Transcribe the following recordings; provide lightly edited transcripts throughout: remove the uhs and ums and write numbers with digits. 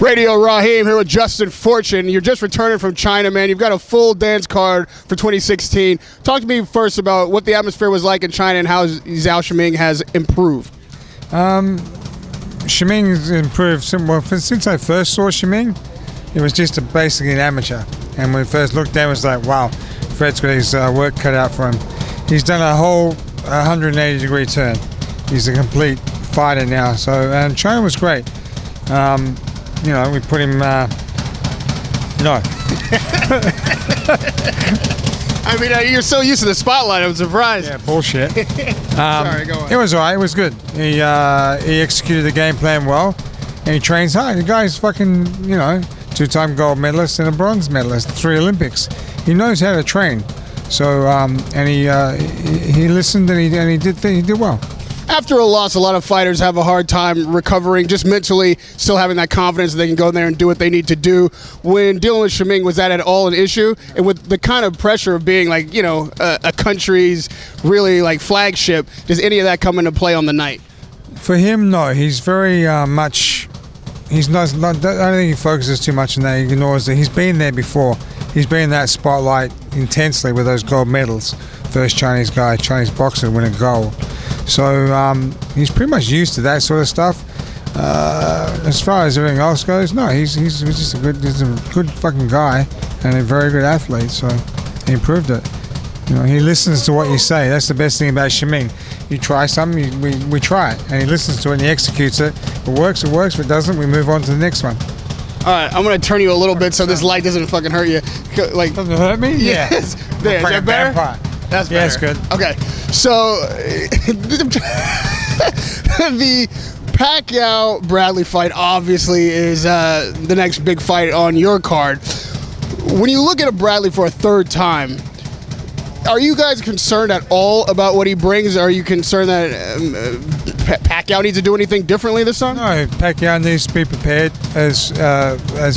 Radio Raheem here with Justin Fortune. You're just returning from China, man. You've got a full dance card for 2016. Talk to me first about what the atmosphere was like in China and how Zou Shiming has improved. Shiming has improved since I first saw Shiming. It was just basically an amateur, and when we first looked at him, it was like, wow, Fred's got his work cut out for him. He's done a whole 180-degree turn. He's a complete fighter now. So, and China was great. You know, we put him. No. I mean, you're so used to the spotlight. I'm surprised. Yeah, bullshit. Sorry, go on. It was alright. It was good. He executed the game plan well, and he trains hard. The guy's fucking, you know, 2-time gold medalist and a bronze medalist, 3 Olympics. He knows how to train. So, and he listened and he did well. After a loss, a lot of fighters have a hard time recovering, just mentally, still having that confidence that they can go in there and do what they need to do. When dealing with Shiming, was that at all an issue? And with the kind of pressure of being like, you know, a country's really like flagship, does any of that come into play on the night? For him, no. He's very much. He's not. I don't think he focuses too much on that. He ignores it. He's been there before. He's been in that spotlight intensely with those gold medals. First Chinese boxer to win a gold. So he's pretty much used to that sort of stuff. As far as everything else goes, no, he's just a good fucking guy and a very good athlete. So he improved it. You know, he listens to what you say. That's the best thing about Shiming. You try something, we try it, and he listens to it and he executes it. If it works, it works. If it doesn't, we move on to the next one. All right, I'm gonna turn you a little bit so this light doesn't fucking hurt you. Like, doesn't it hurt me? Yes. There, is that better? That's better. Yeah, it's good. Okay, so the Pacquiao-Bradley fight obviously is the next big fight on your card. When you look at a Bradley for a third time, are you guys concerned at all about what he brings? Are you concerned that Pacquiao needs to do anything differently this time? No, Pacquiao needs to be prepared as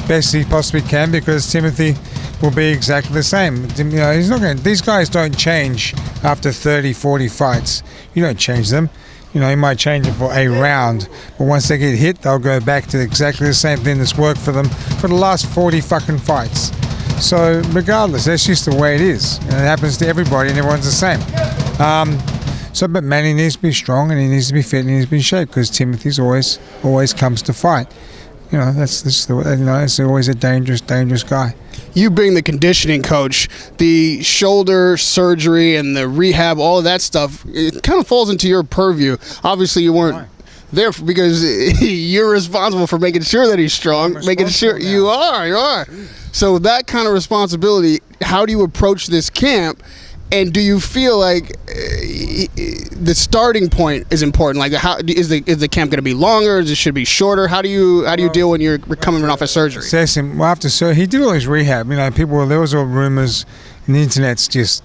best he possibly can, because Timothy will be exactly the same. You know, he's not going. These guys don't change after 30, 40 fights. You don't change them. You know, you might change them for a round, but once they get hit, they'll go back to exactly the same thing that's worked for them for the last 40 fucking fights. So regardless, that's just the way it is. And it happens to everybody, and everyone's the same. But Manny needs to be strong, and he needs to be fit, and he needs to be in shape, because Timothy's always comes to fight. You know, it's always a dangerous guy. You being the conditioning coach, the shoulder surgery and the rehab, all of that stuff, it kind of falls into your purview. Obviously, you weren't there because you're responsible for making sure that he's strong, making sure you are. So that kind of responsibility, how do you approach this camp? And do you feel like the starting point is important? Like, how is the camp going to be longer? Should it be shorter? How do you deal when you're coming off of surgery? Assess him. Well, after he did all his rehab. You know, there was all rumors, and the internet's just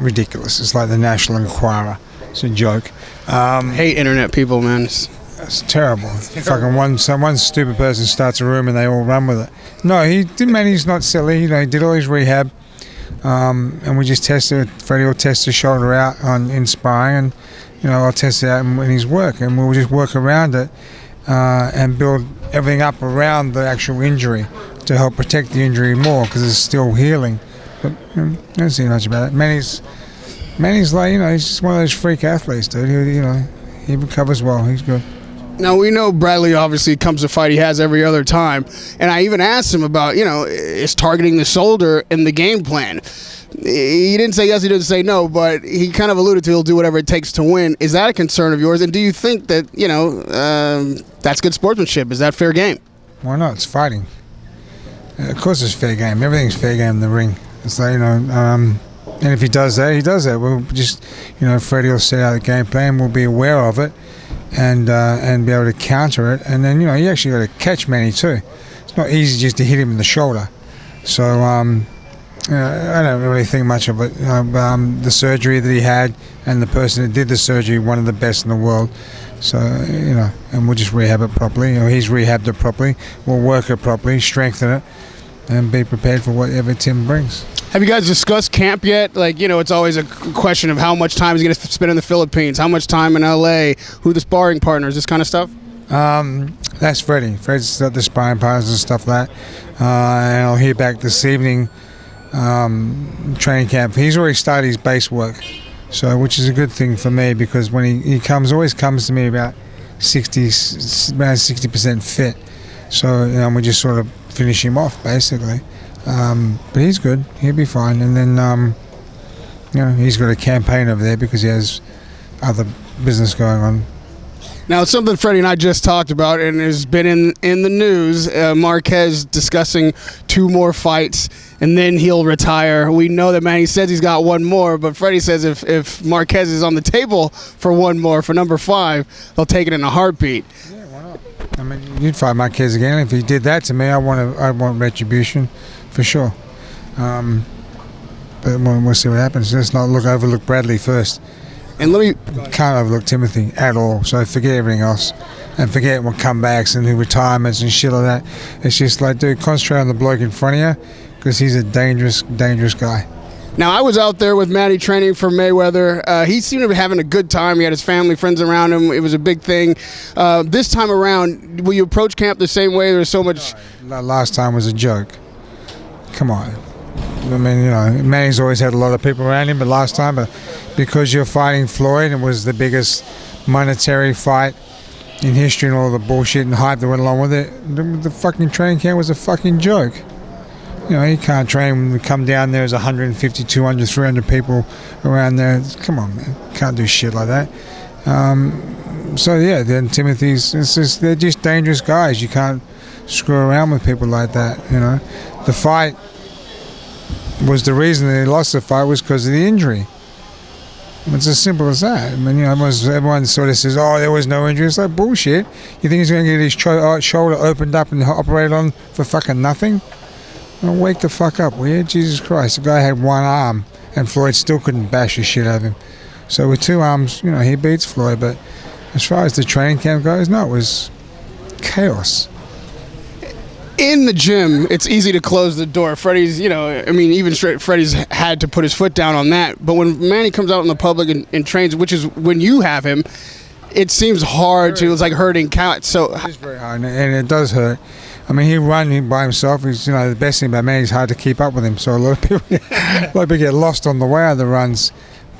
ridiculous. It's like the National Enquirer. It's a joke. Hate internet people, man. It's terrible. Fucking one stupid person starts a rumor and they all run with it. No, he didn't. Man, he's not silly. You know, he did all his rehab. And we just tested. Freddie will test his shoulder out in sparring, and you know, I'll test it out in his work, and we'll just work around it and build everything up around the actual injury to help protect the injury more, because it's still healing. But you know, I don't see much about it. Manny's like, you know, he's just one of those freak athletes, dude. He recovers well. He's good. Now, we know Bradley obviously comes to fight. He has every other time. And I even asked him about, you know, is targeting the shoulder in the game plan. He didn't say yes, he didn't say no, but he kind of alluded to he'll do whatever it takes to win. Is that a concern of yours? And do you think that, you know, that's good sportsmanship? Is that fair game? Why not? It's fighting. Of course it's fair game. Everything's fair game in the ring. It's like, you know, and if he does that, he does that. We'll just, you know, Freddie will set out the game plan. We'll be aware of it. And be able to counter it, and then, you know, you actually got to catch Manny too. It's not easy just to hit him in the shoulder. So I don't really think much of it. The surgery that he had, and the person that did the surgery, one of the best in the world. So, you know, and we'll just rehab it properly. You know, he's rehabbed it properly. We'll work it properly, strengthen it, and be prepared for whatever Tim brings. Have you guys discussed camp yet? Like, you know, it's always a question of how much time he's going to spend in the Philippines, how much time in LA, who the sparring partners, this kind of stuff? That's Freddie. Fred's got the sparring partners and stuff like that. And I'll hear back this evening. Training camp. He's already started his base work, so which is a good thing for me because when he always comes to me about 60% fit. So we just sort of finish him off basically. But he's good. He'll be fine. And then he's got a campaign over there because he has other business going on. Now, it's something Freddie and I just talked about and has been in the news. Marquez discussing 2 more fights, and then he'll retire. We know that Manny says he's got 1 more, but Freddie says if Marquez is on the table for 1 more, for number 5, they'll take it in a heartbeat. Yeah, why not? I mean, you'd fight Marquez again. If he did that to me, I want retribution, for sure. But we'll see what happens. Let's not overlook Bradley first. And Can't overlook Timothy at all, so forget everything else and forget what comebacks and retirements and shit like that. It's just like, dude, concentrate on the bloke in front of you because he's a dangerous guy. Now, I was out there with Manny training for Mayweather. He seemed to be having a good time. He had his family, friends around him. It was a big thing. This time around, will you approach camp the same way? There's so much... Last time was a joke. Come on. I mean, Manny's always had a lot of people around him, but last time, because you're fighting Floyd, it was the biggest monetary fight in history and all the bullshit and hype that went along with it. The fucking training camp was a fucking joke. You can't train when we come down there, there's 150, 200, 300 people around there. Come on, man. Can't do shit like that. So, yeah, then they're just dangerous guys. You can't screw around with people like that, The fight was the reason they lost the fight was because of the injury. It's as simple as that. I mean, everyone sort of says, "Oh, there was no injury." It's like bullshit. You think he's going to get his shoulder opened up and operated on for fucking nothing? Well, wake the fuck up, will you? Jesus Christ! The guy had 1 arm, and Floyd still couldn't bash the shit out of him. So with 2 arms, he beats Floyd. But as far as the training camp goes, no, it was chaos. In the gym, it's easy to close the door. Freddie's, even straight, Freddie's had to put his foot down on that. But when Manny comes out in the public and trains, which is when you have him, it seems hard to, it's like hurting cats. So it's very hard, and it does hurt. I mean, he run by himself. He's, the best thing about Manny is hard to keep up with him. So a lot of people get lost on the way of the runs.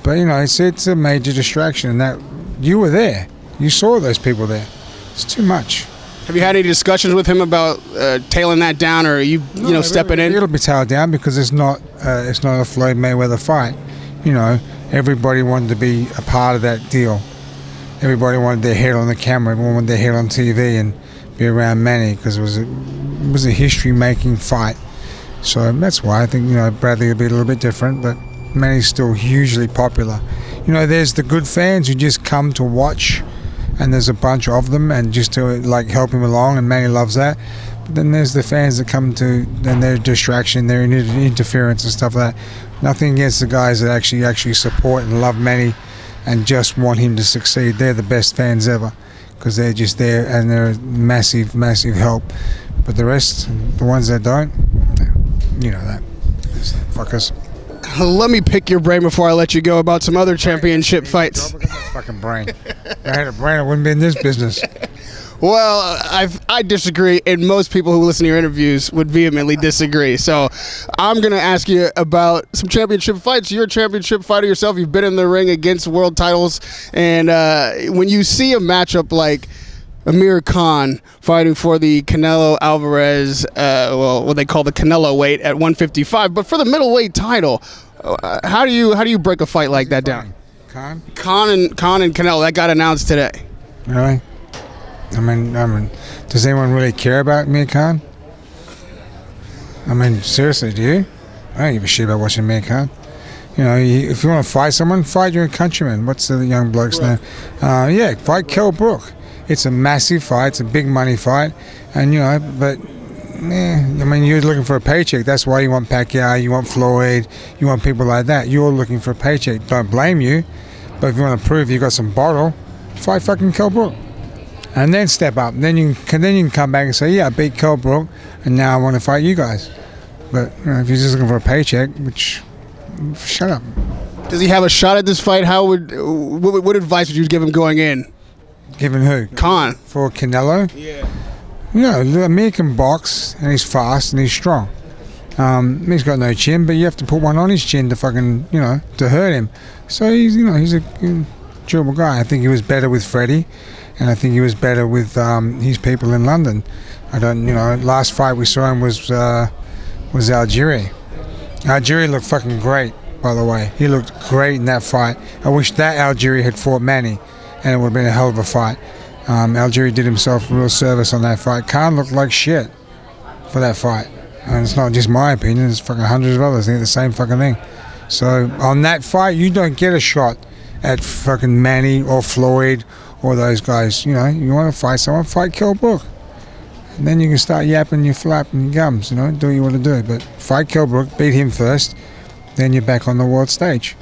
But it's a major distraction. And that you were there, you saw those people there. It's too much. Have you had any discussions with him about tailing that down, or stepping in? It'll be tailed down because it's not a Floyd Mayweather fight. Everybody wanted to be a part of that deal. Everybody wanted their head on the camera. Everyone wanted their head on TV and be around Manny because it was a history-making fight. So that's why I think Bradley will be a little bit different, but Manny's still hugely popular. There's the good fans who just come to watch. And there's a bunch of them, and just to help him along, and Manny loves that. But then there's the fans that come to, and their distraction, their interference and stuff like that. Nothing against the guys that actually support and love Manny, and just want him to succeed. They're the best fans ever, because they're just there and they're massive, massive help. But the rest, the ones that don't, that fuckers. Let me pick your brain before I let you go about some other championship fights. Fucking brain. If I had a brain, I wouldn't be in this business. Well, I disagree, and most people who listen to your interviews would vehemently disagree. So I'm going to ask you about some championship fights. You're a championship fighter yourself. You've been in the ring against world titles. And when you see a matchup like Amir Khan fighting for the Canelo Alvarez, what they call the Canelo weight at 155, but for the middleweight title, how do you break a fight like that down? Khan and Canelo, that got announced today. Really? I mean, does anyone really care about Amir Khan? I mean, seriously, do you? I don't give a shit about watching Amir Khan. If you want to fight someone, fight your countryman. What's the young bloke's name? Fight Kell Brook. It's a massive fight. It's a big money fight. And, you're looking for a paycheck. That's why you want Pacquiao, you want Floyd, you want people like that. You're looking for a paycheck. Don't blame you. But if you want to prove you got some bottle, fight fucking Kell Brook. And then step up. Then you can come back and say, yeah, I beat Kell Brook, and now I want to fight you guys. But if you're just looking for a paycheck, shut up. Does he have a shot at this fight? What advice would you give him going in? Giving who? Khan. For Canelo? Yeah. You know, the American box, and he's fast and he's strong. He's got no chin, but you have to put one on his chin to fucking, you know, to hurt him. So he's, you know, he's a durable guy. I think he was better with Freddie, and I think he was better with his people in London. I don't, you know, last fight we saw him was Algeria. Algeria looked fucking great, by the way. He looked great in that fight. I wish that Algeria had fought Manny, and it would have been a hell of a fight. Algeria did himself a real service on that fight. Khan looked like shit for that fight. And it's not just my opinion, it's fucking hundreds of others think the same fucking thing. So on that fight, you don't get a shot at fucking Manny or Floyd or those guys. You know, you want to fight someone, fight Kell Brook. And then you can start yapping your flap and your gums, you know, do what you want to do. But fight Kell Brook, beat him first, then you're back on the world stage.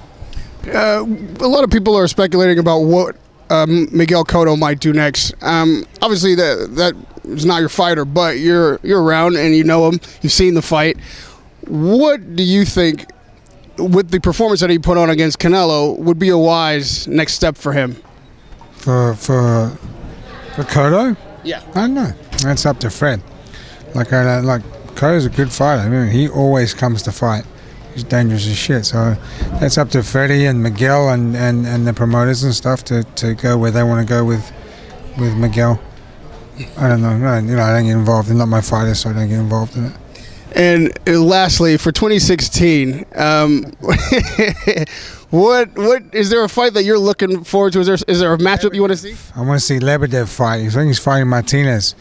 A lot of people are speculating about what Miguel Cotto might do next. Obviously, that is not your fighter, but you're around and you know him. You've seen the fight. What do you think, with the performance that he put on against Canelo, would be a wise next step for him? For Cotto? Yeah. I don't know. That's up to Fred. Like Cotto's a good fighter. I mean, he always comes to fight. He's dangerous as shit. So that's up to Freddie and Miguel and the promoters and stuff to go where they want to go with Miguel. I don't know. I don't get involved. They're not my fighters, so I don't get involved in it. And lastly, for 2016, what is there a fight that you're looking forward to? Is there a matchup you want to see? I want to see Lebedev fight. I think he's fighting Martinez.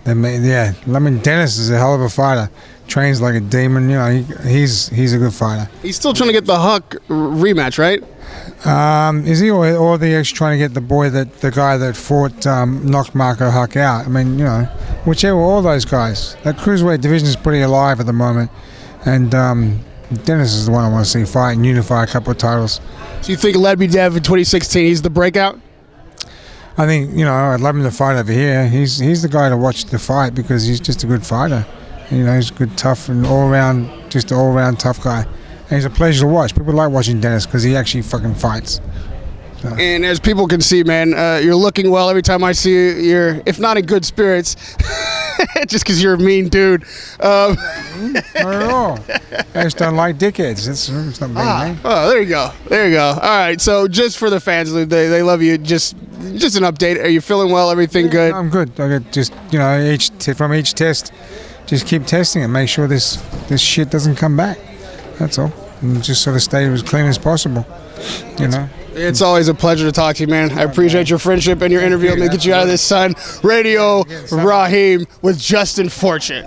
Yeah, I mean, Dennis is a hell of a fighter. Trains like a demon. You know, he's a good fighter. He's still trying to get the Huck rematch, right? Is he or the ex trying to get the guy that fought knocked Marco Huck out? I mean, you know, whichever, all those guys. That cruiserweight division is pretty alive at the moment, and Dennis is the one I want to see fight and unify a couple of titles. So you think Lebedev in 2016 he's the breakout? I think, you know, I'd love him to fight over here. He's the guy to watch the fight because he's just a good fighter. You know, he's good, tough, and just an all-round tough guy. And he's a pleasure to watch. People like watching Dennis because he actually fucking fights. So. And as people can see, man, you're looking well every time I see you. You're, if not in good spirits, just because you're a mean dude. Not at all. I just don't like dickheads. It's not being mean. Oh, there you go. There you go. All right. So just for the fans, they love you. Just an update. Are you feeling well? Everything good? I'm good. I get just, you know, from each test, just keep testing it. Make sure this shit doesn't come back. That's all. And just sort of stay as clean as possible. You know. It's always a pleasure to talk to you, man. I appreciate your friendship and your interview. Let me get you out of this, son. Radio Raheem with Justin Fortune.